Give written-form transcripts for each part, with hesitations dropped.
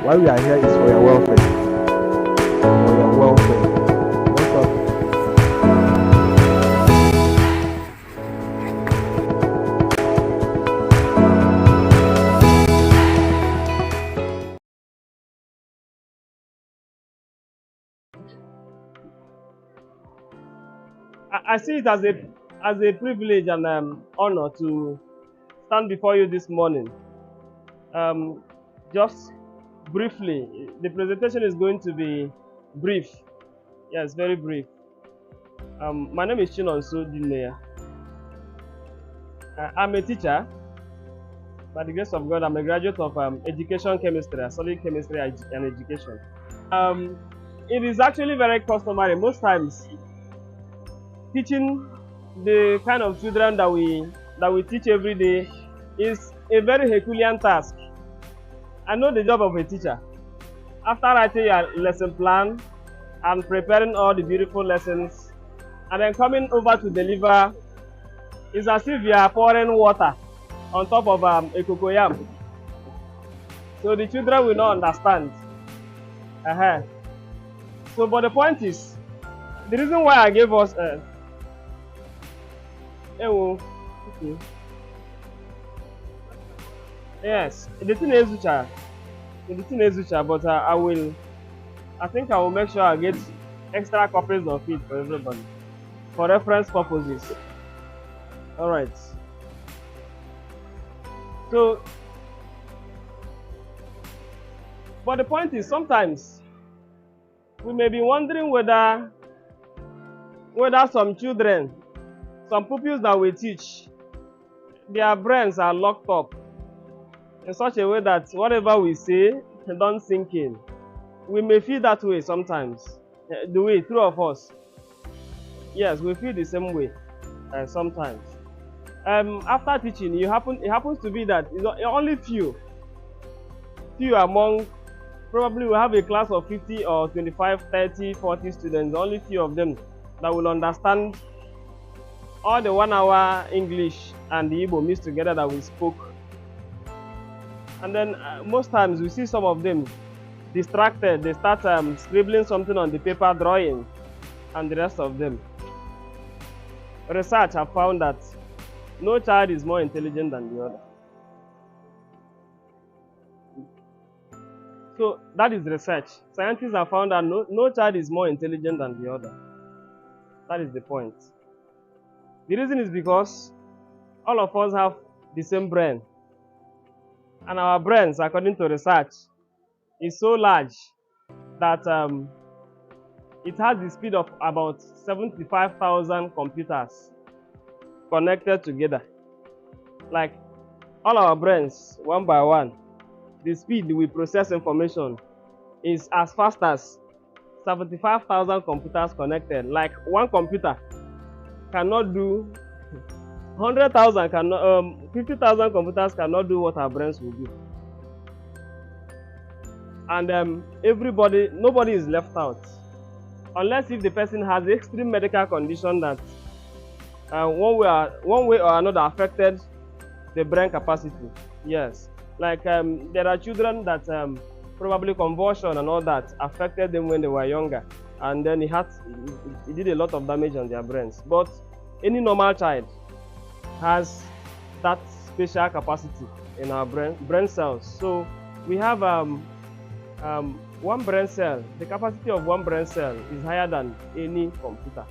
Why we are here is for your welfare. For your welfare. What's up? I see it as a privilege and honor to stand before you this morning. Just briefly, the presentation is going to be brief. Yes, very brief. My name is Chinonso Dineya. I'm a teacher. By the grace of God, I'm a graduate of education chemistry, solid chemistry and education. It is actually very customary most times teaching the kind of children that we teach every day is a very Herculean task. I know the job of a teacher. After writing your lesson plan and preparing all the beautiful lessons and then coming over to deliver, it's as if you are pouring water on top of a cocoyam. So the children will not understand. So, but the point is, the reason why I gave us yes, the thing is but I think I will make sure I get extra copies of it for everybody for reference purposes. All right. So, but the point is, sometimes we may be wondering whether some children, some pupils that we teach, their brains are locked up in such a way that whatever we say don't sink in. We may feel that way sometimes. The way, two of us. Yes, we feel the same way sometimes. After teaching, it happens to be that only few among, probably we have a class of 50 or 25, 30, 40 students, only few of them that will understand all the 1 hour English and the Igbo mixed together that we spoke. And then most times we see some of them distracted, they start scribbling something on the paper, drawing, and the rest of them. Research have found that no child is more intelligent than the other. So that is research. Scientists have found that no child is more intelligent than the other. That is the point. The reason is because all of us have the same brain. And our brains, according to research, is so large that it has the speed of about 75,000 computers connected together. Like all our brains, one by one, the speed we process information is as fast as 75,000 computers connected. Like one computer cannot do 100,000, 50,000 computers cannot do what our brains will do. And nobody is left out, unless if the person has extreme medical condition that one way or another affected the brain capacity. Yes, like there are children that probably convulsion and all that affected them when they were younger, and then it did a lot of damage on their brains. But any normal child has that special capacity in our brain cells. So we have one brain cell. The capacity of one brain cell is higher than any computer,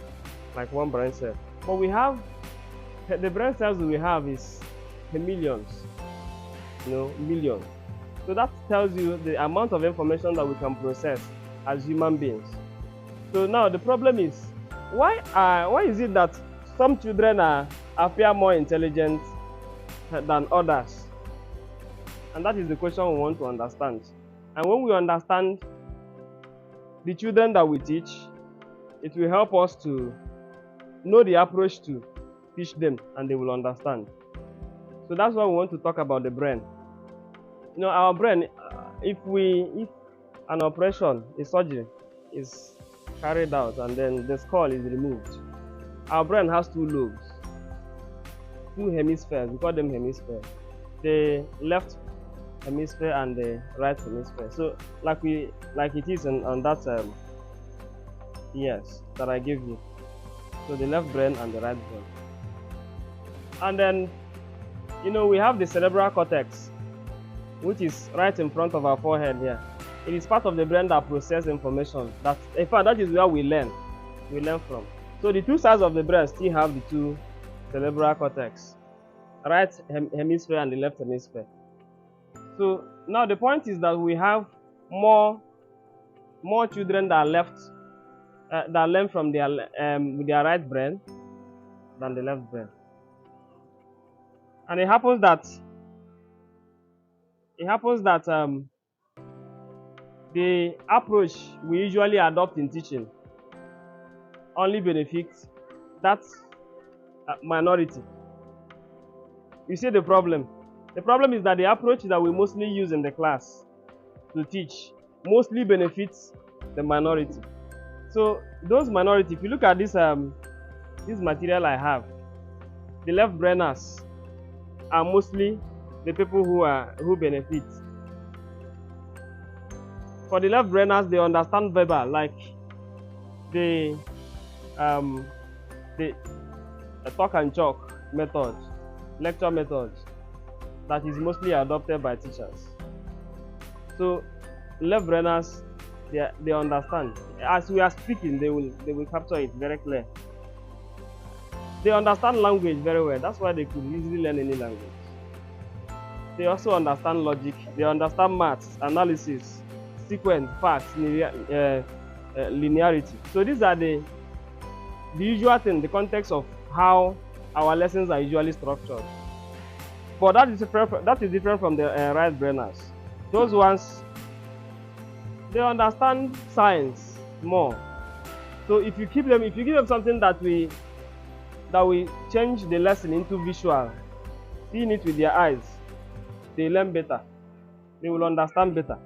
like one brain cell. But we have the brain cells we have is millions, millions. So that tells you the amount of information that we can process as human beings. So now the problem is, why is it that some children appear more intelligent than others? And that is the question we want to understand. And when we understand the children that we teach, it will help us to know the approach to teach them, and they will understand. So that's why we want to talk about the brain. Our brain, if an operation, a surgery is carried out and then the skull is removed, our brain has two lobes, two hemispheres. We call them hemispheres. The left hemisphere and the right hemisphere. So like it is on that yes that I gave you. So the left brain and the right brain. And then we have the cerebral cortex, which is right in front of our forehead here. It is part of the brain that processes information. In fact, that is where we learn from. So the two sides of the brain still have the two cerebral cortex, right hemisphere and the left hemisphere. So now the point is that we have more children that learn from their right brain than the left brain. And it happens that the approach we usually adopt in teaching only benefits that minority. You see the problem? The problem is that the approach that we mostly use in the class to teach mostly benefits the minority. So those minority, if you look at this material I have, the left brainers are mostly the people who benefit. For the left brainers, they understand verbal, like the talk and chalk method, lecture method that is mostly adopted by teachers. So left brainers, they understand. As we are speaking, they will capture it very clear. They understand language very well. That's why they could easily learn any language. They also understand logic. They understand maths, analysis, sequence, facts, linearity. So these are the usual thing, the context of how our lessons are usually structured. But that is different from the right brainers. Those ones, they understand science more. So if you give them something that we change the lesson into visual, seeing it with their eyes, they learn better. They will understand better.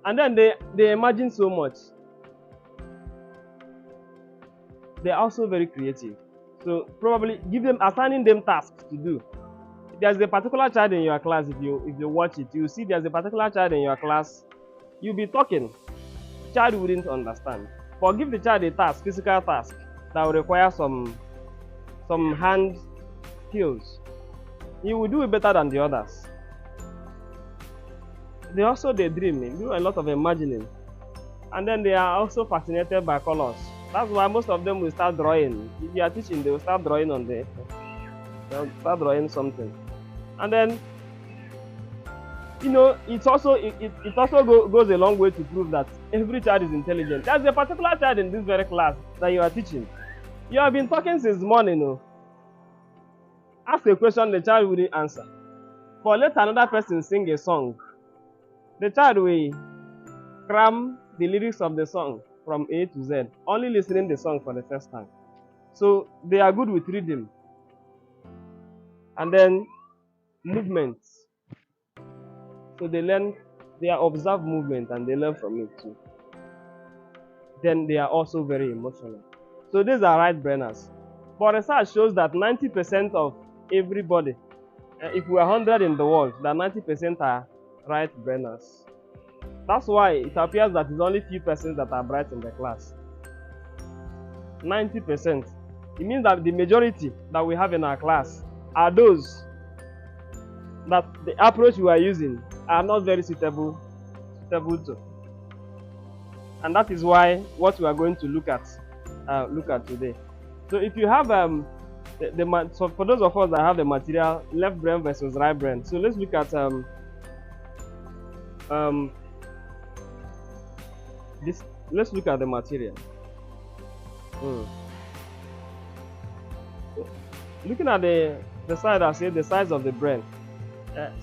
And then they imagine so much. They are also very creative. So probably assigning them tasks to do. There's a particular child in your class, if you watch it, you see there's a particular child in your class, you'll be talking, child wouldn't understand. But give the child a task, physical task, that will require some hand skills. He will do it better than the others. They also daydream, they do a lot of imagining. And then they are also fascinated by colors. That's why most of them will start drawing. If you are teaching, they will start drawing they'll start drawing something. And then, it also goes a long way to prove that every child is intelligent. There's a particular child in this very class that you are teaching. You have been talking since morning. Ask a question, the child wouldn't answer. But let another person sing a song. The child will cram the lyrics of the song from A to Z, only listening the song for the first time. So they are good with rhythm. And then movements. So they observe movement and they learn from it too. Then they are also very emotional. So these are right brainers. But research shows that 90% of everybody, if we are 100 in the world, that 90% are right brainers. That's why it appears that it's only few persons that are bright in the class. 90%. It means that the majority that we have in our class are those that the approach we are using are not very suitable to. And that is why what we are going to look at today. So if you have so for those of us that have the material left brain versus right brain, so let's look at let's look at the material. Looking at the side, I say the size of the brain.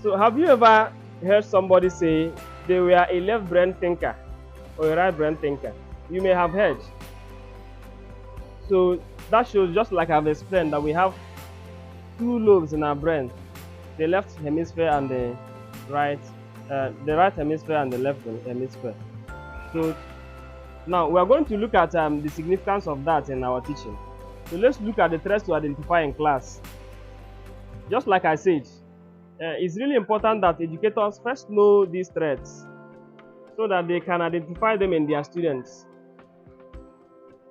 So have you ever heard somebody say they were a left brain thinker or a right brain thinker? You may have heard. So that shows, just like I've explained, that we have two lobes in our brain, the left hemisphere and the right hemisphere and the left hemisphere. So now we are going to look at the significance of that in our teaching. So let's look at the threats to identify in class. Just like I said, It's really important that educators first know these threats so that they can identify them in their students.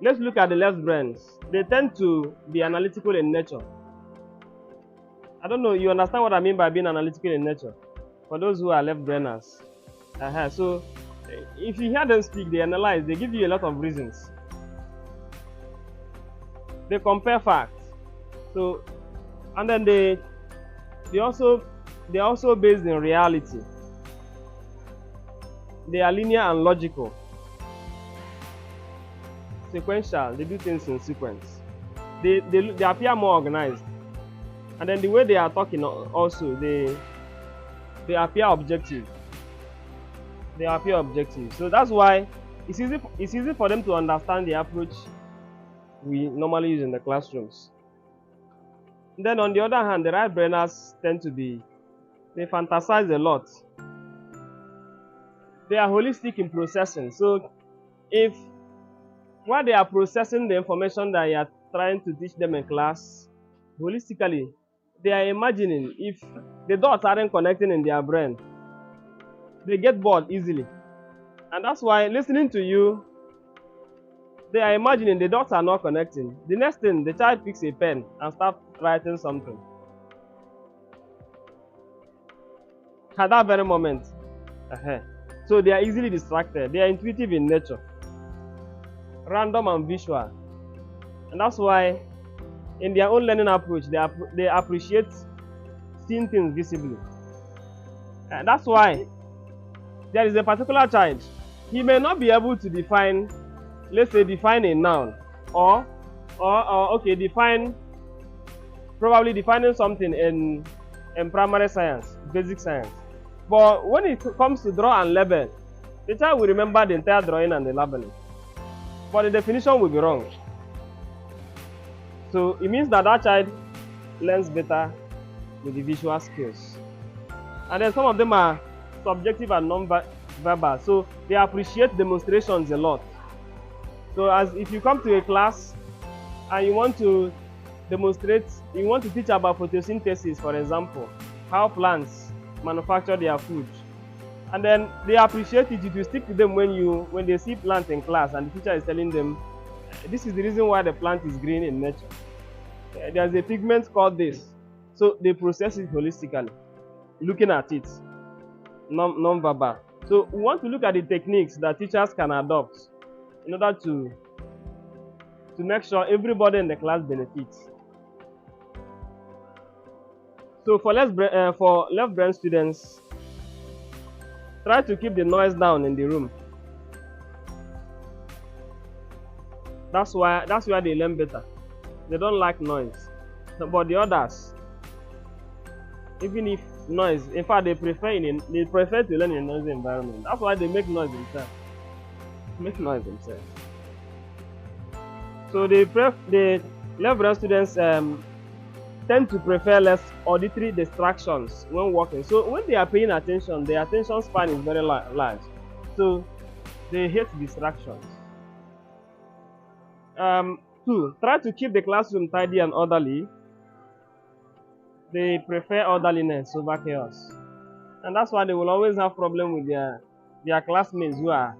Let's look at the left brains. They tend to be analytical in nature. I don't know, you understand what I mean by being analytical in nature? For those who are left brainers. So, if you hear them speak, they analyze, they give you a lot of reasons. They compare facts. So, and then they also based in reality. They are linear and logical. Sequential, they do things in sequence. They appear more organized. And then the way they are talking also, they appear objective. They appear objective. So that's why it's easy for them to understand the approach we normally use in the classrooms. Then on the other hand, the right brainers tend to be, they fantasize a lot. They are holistic in processing. So if while they are processing the information that you are trying to teach them in class, holistically, they are imagining. If the dots aren't connecting in their brain, they get bored easily. And that's why listening to you, they are imagining the dots are not connecting. The next thing, the child picks a pen and starts writing something. At that very moment. So they are easily distracted. They are intuitive in nature, random and visual. And that's why in their own learning approach, they appreciate seeing things visibly. And that's why there is a particular child, he may not be able to define, let's say, define a noun, or probably defining something in primary science, basic science. But when it comes to draw and label, the child will remember the entire drawing and the labeling, but the definition will be wrong. So it means that child learns better with the visual skills. And then some of them are subjective and non-verbal, so they appreciate demonstrations a lot. So as if you come to a class and you want to demonstrate, you want to teach about photosynthesis, for example, how plants manufacture their food, and then they appreciate it. It will stick to them when they see plants in class and the teacher is telling them, this is the reason why the plant is green in nature. There's a pigment called this. So they process it holistically, looking at it, non-verbal. So we want to look at the techniques that teachers can adopt in order to make sure everybody in the class benefits. So for left brain students, try to keep the noise down in the room. That's why they learn better. They don't like noise. But the others, even if noise, in fact, they prefer to learn in a noisy environment. That's why they make noise themselves. So the left brain students tend to prefer less auditory distractions when working. So when they are paying attention, their attention span is very large. So they hate distractions. 2, try to keep the classroom tidy and orderly. They prefer orderliness over chaos. And that's why they will always have problem with their classmates who are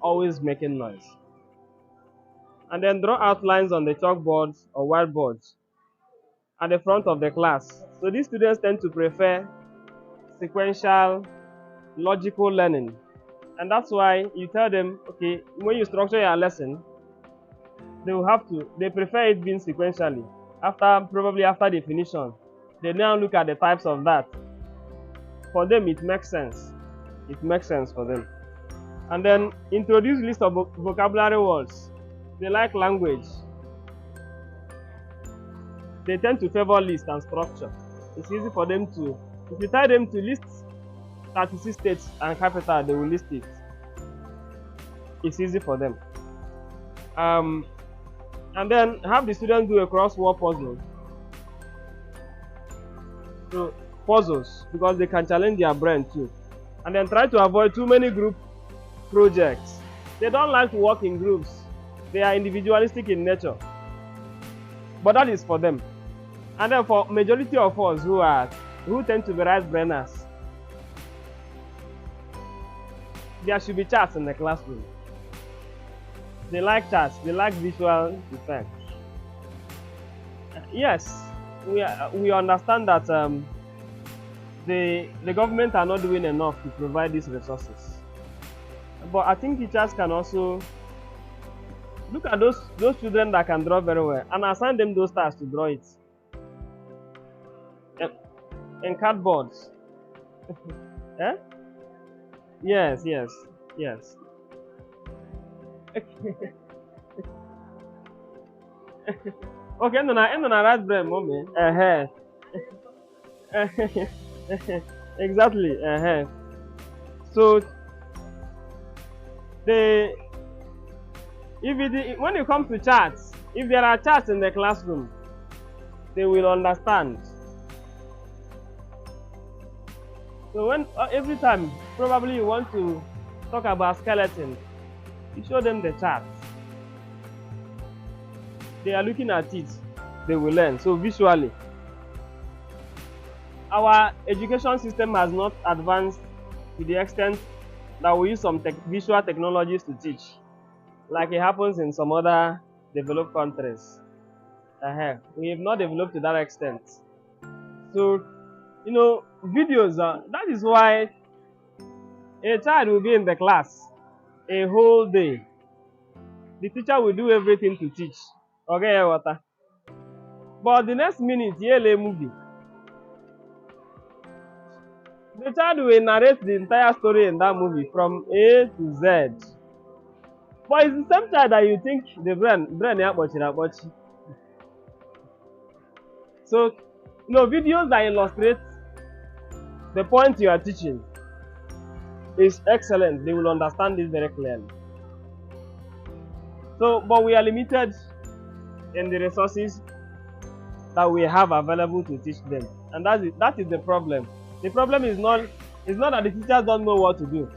always making noise. And then draw outlines on the chalkboards or whiteboards at the front of the class. So these students tend to prefer sequential, logical learning. And that's why you tell them, okay, when you structure your lesson, they prefer it being sequentially. Probably after definition, they now look at the types of that. For them, it makes sense. It makes sense for them. And then introduce list of vocabulary words. They like language. They tend to favor list and structure. It's easy for them to, if you tell them to list 36 states and capital, they will list it. It's easy for them. And then have the students do a crossword puzzle. So puzzles, because they can challenge their brain too. And then try to avoid too many group projects. They don't like to work in groups. They are individualistic in nature. But that is for them. And then for majority of us who are who tend to be right brainers, there should be charts in the classroom. They like charts, they like visual effects. Yes, we understand that the government are not doing enough to provide these resources. But I think teachers can also look at those children that can draw very well and assign them those tasks to draw it in cardboards. Eh? Yes, yes, yes. Okay, no na right brain, mommy. Exactly. So the when it comes to charts, if there are charts in the classroom, they will understand. So when every time probably you want to talk about skeleton, you show them the charts. They are looking at it, they will learn. So visually, our education system has not advanced to the extent that we use some visual technologies to teach, like it happens in some other developed countries. We have not developed to that extent. So, videos, that is why a child will be in the class a whole day. The teacher will do everything to teach. Okay, water. But the next minute, a movie. The child will narrate the entire story in that movie from A to Z. But it's the same child that you think the brain yabochi. So, videos that illustrate the point you are teaching is excellent. They will understand this very clearly. So, but we are limited in the resources that we have available to teach them, and that is the problem. The problem is not that the teachers don't know what to do.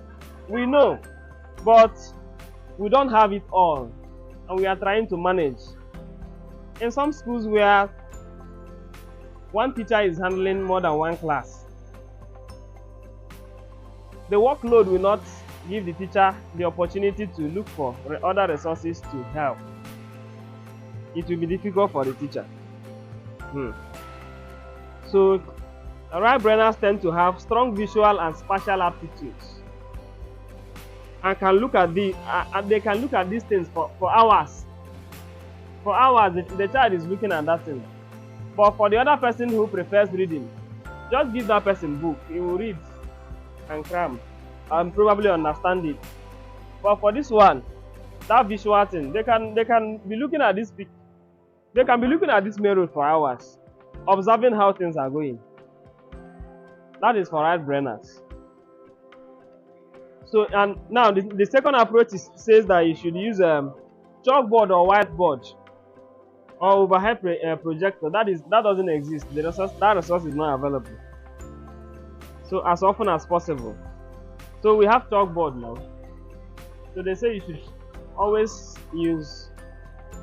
We know, but we don't have it all, and we are trying to manage. In some schools where one teacher is handling more than one class, the workload will not give the teacher the opportunity to look for other resources to help. It will be difficult for the teacher. So, right brainers tend to have strong visual and spatial aptitudes, and can look at they can look at these things for hours. For hours, the child is looking at that thing. But for the other person who prefers reading, just give that person book. He will read and cram and probably understand it. But for this one, that visual thing, they can be looking at this pic. They can be looking at this mirror for hours, observing how things are going. That is for right brainers. So, and now the second approach says that you should use chalkboard or whiteboard or overhead projector. That doesn't exist. That resource is not available. So as often as possible. So we have chalkboard now. So they say you should always use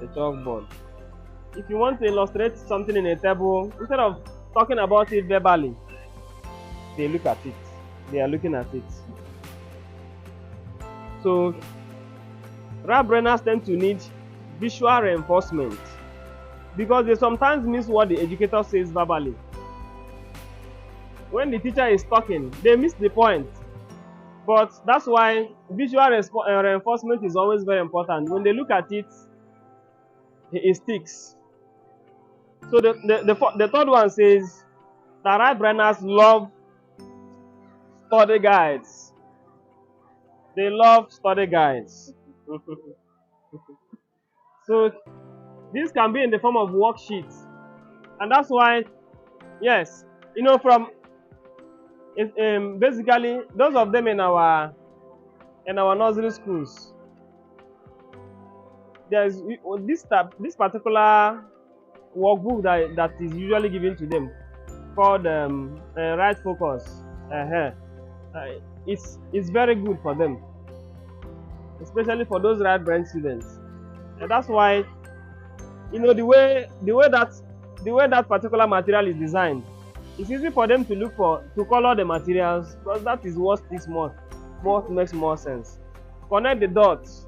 the chalkboard. If you want to illustrate something in a table, instead of talking about it verbally, they look at it. They are looking at it. So right brainers tend to need visual reinforcement because they sometimes miss what the educator says verbally. When the teacher is talking, they miss the point. But that's why visual reinforcement is always very important. When they look at it, it sticks. So the third one says that right brainers love study guides. They love study guides. So this can be in the form of worksheets, and that's why, yes, from basically those of them in our nursery schools, there's this particular workbook that is usually given to them called right focus. It's very good for them, especially for those right brain students, and that's why the way that particular material is designed, It's easy for them to look for to color the materials because that is what sticks more, what makes more sense. Connect the dots.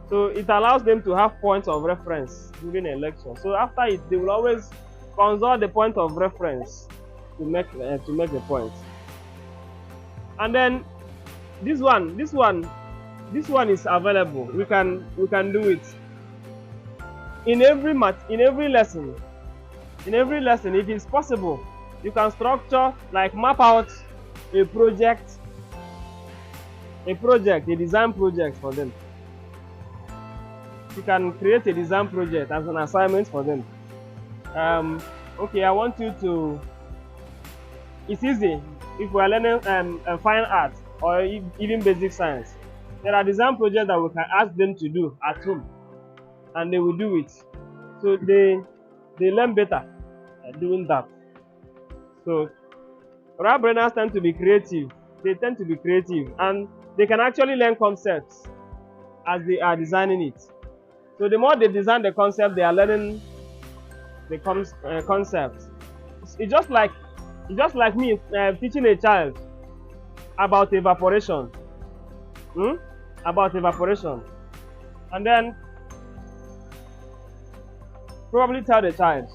So it allows them to have points of reference during a lecture. So after it, they will always consult the point of reference to make the point. And then this one is available. We can do it in every lesson. In every lesson, if it's possible, you can structure, like map out a project, a design project for them. You can create a design project as an assignment for them. Okay, I want you to. It's easy if we are learning fine art or even basic science. There are design projects that we can ask them to do at home, and they will do it. So they learn better doing that. So lab brainers tend to be creative. They tend to be creative, and they can actually learn concepts as they are designing it. So the more they design the concept, they are learning the concepts. It's just like me teaching a child about evaporation. About evaporation, and then probably tell the child,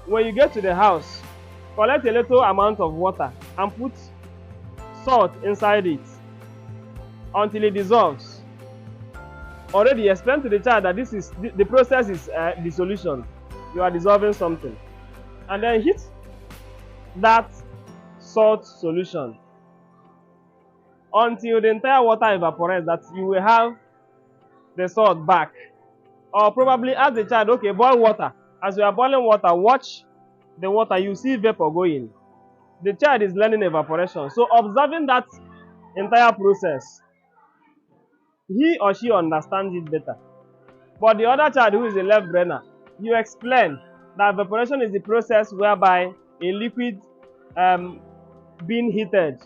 when you get to the house, collect a little amount of water and put salt inside it until it dissolves. Already explain to the child that this is the process is dissolution. You are dissolving something, and then heat that salt solution until the entire water evaporates, that you will have the salt back. Or probably ask the child, okay, boil water. As you are boiling water, watch the water, you see vapor going. The child is learning evaporation. So observing that entire process, he or she understands it better. But the other child who is a left brainer, you explain that evaporation is the process whereby a liquid being heated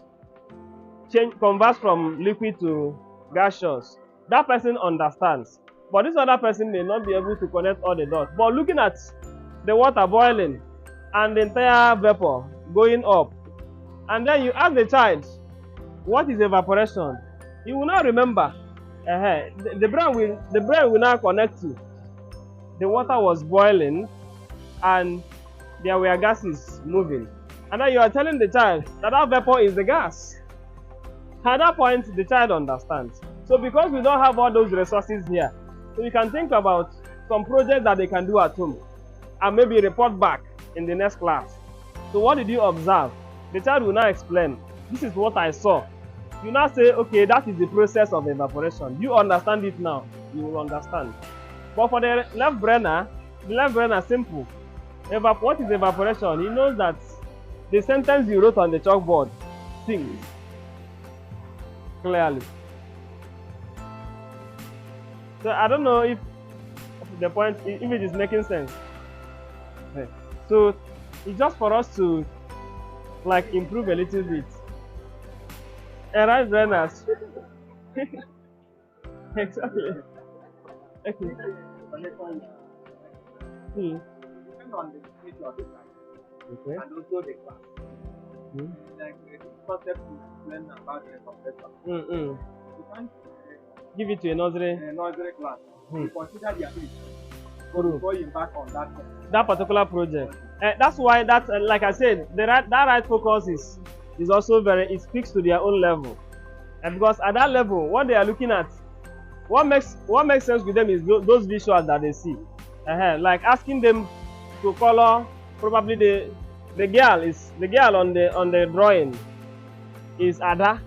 converts from liquid to gaseous. That person understands. But this other person may not be able to connect all the dots. But looking at the water boiling and the entire vapor going up, and then you ask the child, what is evaporation? He will not remember. The brain will now connect to the water was boiling and there were gases moving. And then you are telling the child that that vapor is the gas. At that point, the child understands. So because we don't have all those resources here, so you can think about some projects that they can do at home and maybe report back in the next class. So what did you observe? The child will now explain, this is what I saw. You now say, okay, that is the process of evaporation. You understand it now. You will understand. But for the left brainer, simple. What is evaporation? He knows that the sentence you wrote on the chalkboard sings clearly. So I don't know if the point, if it is making sense. So it's just for us to like improve a little bit. And right brainers. Exactly. Okay. Depend on the situation of the class. Okay. And also the class. Like the concept you learn about the professor. You can't give it to a nursery class. You consider their age before you embark on that particular project. That's why like I said, that right focus is also it speaks to their own level. And because at that level, what they are looking at, what makes sense with them is those visuals that they see. Like asking them to color, probably the girl on the drawing is Ada.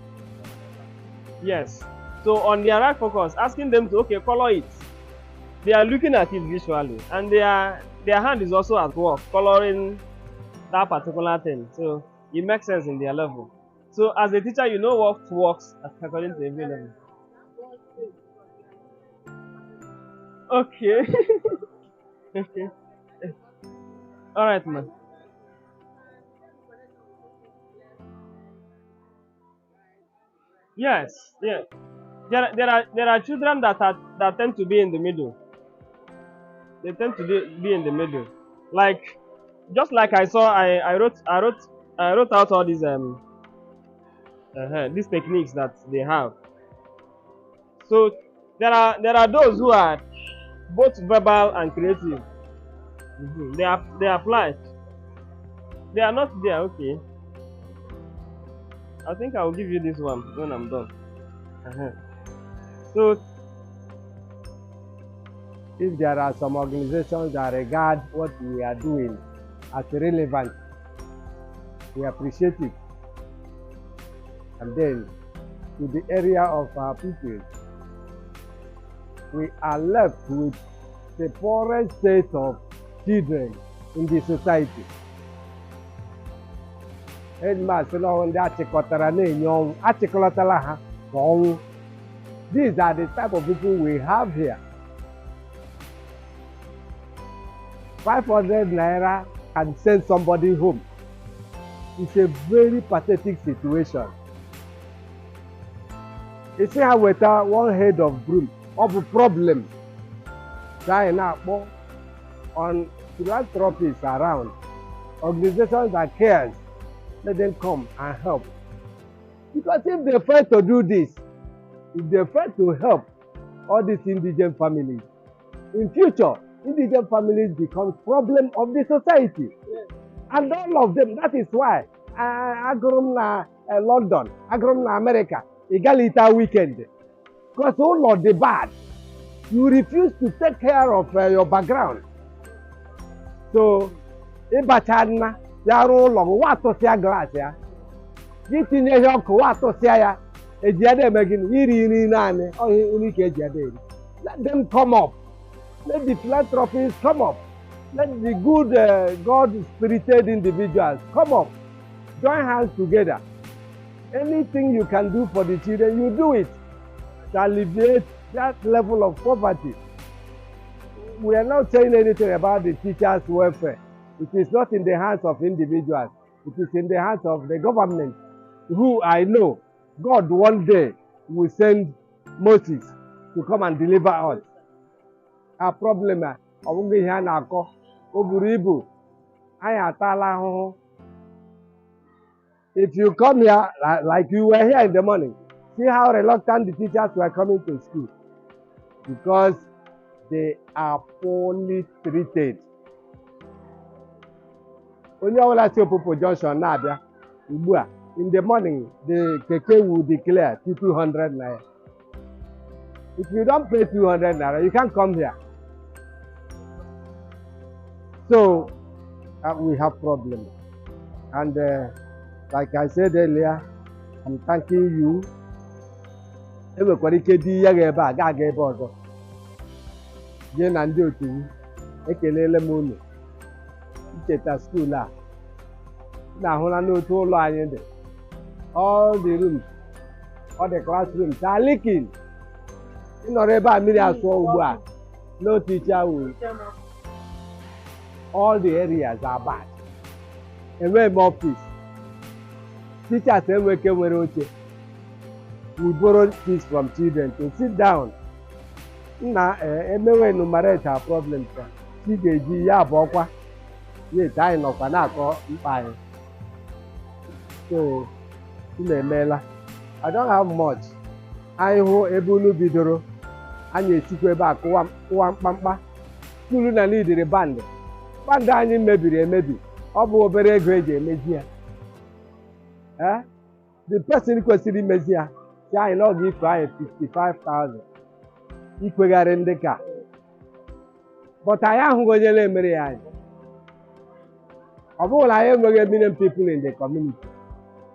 Yes. So on their right focus, asking them to color it. They are looking at it visually, and their hand is also at work coloring that particular thing. So it makes sense in their level. So as a teacher, you know what works according to every level. Okay. Okay. All right, man. Yes. Yeah. There are children that tend to be in the middle. They tend to be in the middle. Like just like I saw, I wrote out all these techniques that they have. So there are those who are both verbal and creative. They apply. They are not there. Okay, I think I will give you this one when I'm done. So if there are some organizations that regard what we are doing as relevant, we appreciate it. And then to the area of our people, we are left with the poorest state of children in the society. Headmaster ndị achịkọtara na-enye ọnwụ, achịkọtala ha ka ọnwụ. These are the type of people we have here. 500 naira can send somebody home. It's a very pathetic situation. You see how with one head of broom of a problem trying out on philanthropists around, organizations that cares, let them come and help. Because if they fail to do this, if they fail to help all these indigent families, in future, indigent families become problem of the society. Yes. And all of them, that is why agrom na London, agrom na America, egalita weekend. Because all of the bad, you refuse to take care of your background. So, ibachana yaro long wato sia glass ya. Gitinye yoko wato sia ya. Ejiade megin iri nane oh unike ejiade. Let them come up. Let the philanthropists come up. Let the good God-spirited individuals come up. Join hands together. Anything you can do for the children, you do it to alleviate that level of poverty. We are not saying anything about the teachers' welfare. It is not in the hands of individuals. It is in the hands of the government, who I know God one day will send Moses to come and deliver us. Our problem is, if you come here like you were here in the morning, see how reluctant the teachers were coming to school, because they are poorly treated. In the morning, the keke will declare 200 naira. If you don't pay 200 naira, you can't come here. So we have problems. And like I said earlier, I'm thanking you. School all the rooms, all the classrooms are leaking. No teacher will. All the areas are bad. And where office, teachers we borrow things from children to sit down. Now, enumerate our problems. So, I don't have much. I hope Ebulu Bidoro and you see back one pampa. School na lead the band. Band maybe. Obu very great media. The person who consider media, I know give 55,000. Equal in the car. But I am going to marry. Of all I am going to million people in the community.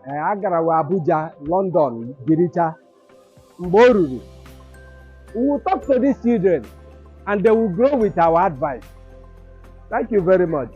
Agarawa, Abuja, London, Giricha, Mboruru. We will talk to these children and they will grow with our advice. Thank you very much.